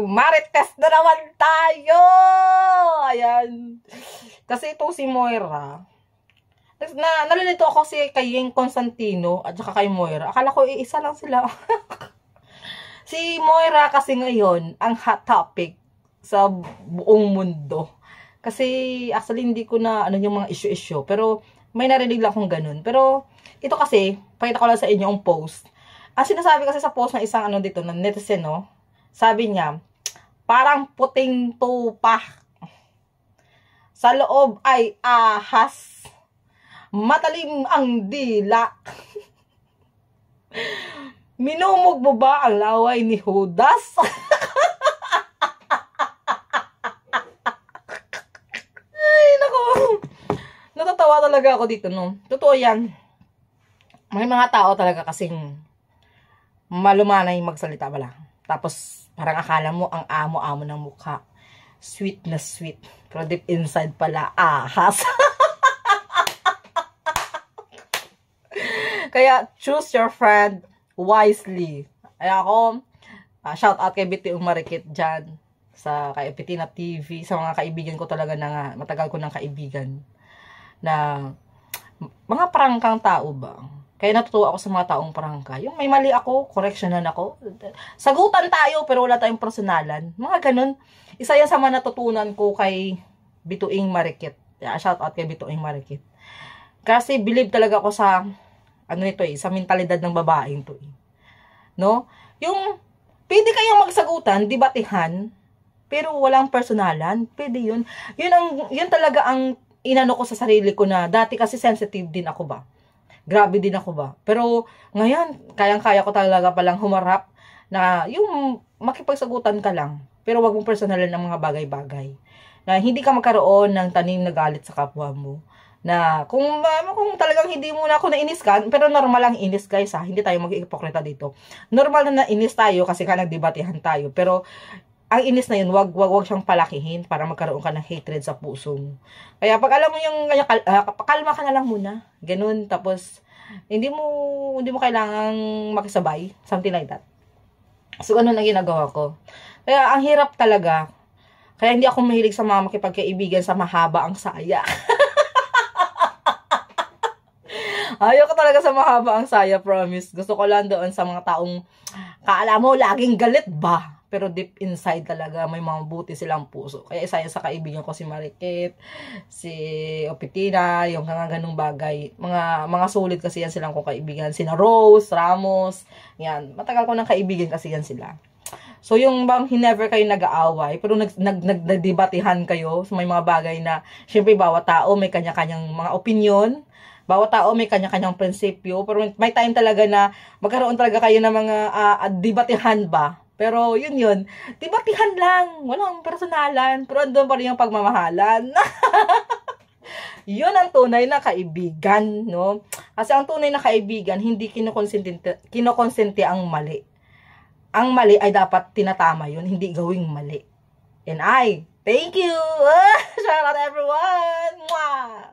Marites na naman tayo! Ayan. Kasi ito si Moira. Nalilito ako si kay Yeng Constantino at saka kay Moira. Akala ko iisa lang sila. Si Moira kasi ngayon, ang hot topic sa buong mundo. Kasi actually hindi ko na ano yung mga issue-issue. Pero may narinig lang akong ganun. Pero ito kasi, pakita ko lang sa inyo ang post. Ang sinasabi kasi sa post ng isang ano dito, ng netizen, no? Sabi niya, parang puting tupa. Sa loob ay ahas. Matalim ang dila. Minumog mo ba ang laway ni Judas? Ay, naku. Natatawa talaga ako dito, no? Totoo yan. May mga tao talaga kasing malumanay magsalita pala. Tapos, parang akala mo ang amo-amo ng mukha. Sweet na sweet. Pero deep inside pala, ahas. Kaya, choose your friend wisely. Ay ako, shout out kay Bitiung Marikit dyan. Sa kay Pitina TV. Sa mga kaibigan ko talaga na nga, matagal ko ng kaibigan. Na, mga prangkang tao ba? Kaya natutuwa ako sa mga taong prangka. Yung may mali ako, correctionan ako. Sagutan tayo, pero wala tayong personalan. Mga ganun. Isa yan sa mga natutunan ko kay Bituing Marikit. Shout out kay Bituing Marikit. Kasi believe talaga ako sa ano nito sa mentalidad ng babaeng to no? Yung pwede kayong magsagutan, debatihan, pero walang personalan, pwede yun. Yun talaga ang inano ko sa sarili ko na dati kasi sensitive din ako ba. Grabe din ako ba. Pero ngayon, kayang-kaya ko talaga palang humarap na yung makipagsagutan ka lang, pero wag mong personalan ng mga bagay-bagay. Na hindi ka magkaroon ng tanim na galit sa kapwa mo. Na kung talagang hindi mo na ako nainis ka, pero normal lang inis guys ha, hindi tayo mag-ipokrita dito. Normal na nainis tayo kasi ka nagdebatehan tayo, pero ang inis na yun, wag siyang palakihin para magkaroon ka ng hatred sa puso mo. Kaya pag alam mo yung kalma ka na lang muna, ganun, tapos hindi mo kailangang makisabay, something like that. So ganun ang ginagawa ko. Kaya ang hirap talaga. Kaya hindi ako mahilig sa mga makipagkaibigan sa mahaba ang saya. Ayaw ko talaga sa mahaba ang saya, promise. Gusto ko lang doon sa mga taong kaala mo laging galit ba? Pero deep inside talaga may mga buti silang puso. Kaya isa yan sa kaibigan ko si Marikit, si Opitina, yung mga ganung bagay. Mga sulit kasi yan silang kong kaibigan. Sina Rose, Ramos, yan. Matagal ko ng kaibigan kasi yan sila. So yung bang never kayo nag-aaway, pero nagdebatihan kayo sa may mga bagay na, syempre bawat tao may kanya-kanyang mga opinion. Bawat tao may kanya-kanyang prinsipyo, pero may time talaga na magkaroon talaga kayo ng mga debatihan ba. Pero yun, debatihan lang, walang personalan, pero andun pa rin yung pagmamahalan. Yun ang tunay na kaibigan, no? Kasi ang tunay na kaibigan, hindi kinokonsente ang mali. Ang mali ay dapat tinatama yun, hindi gawing mali. And thank you! Shout out everyone! Mwah!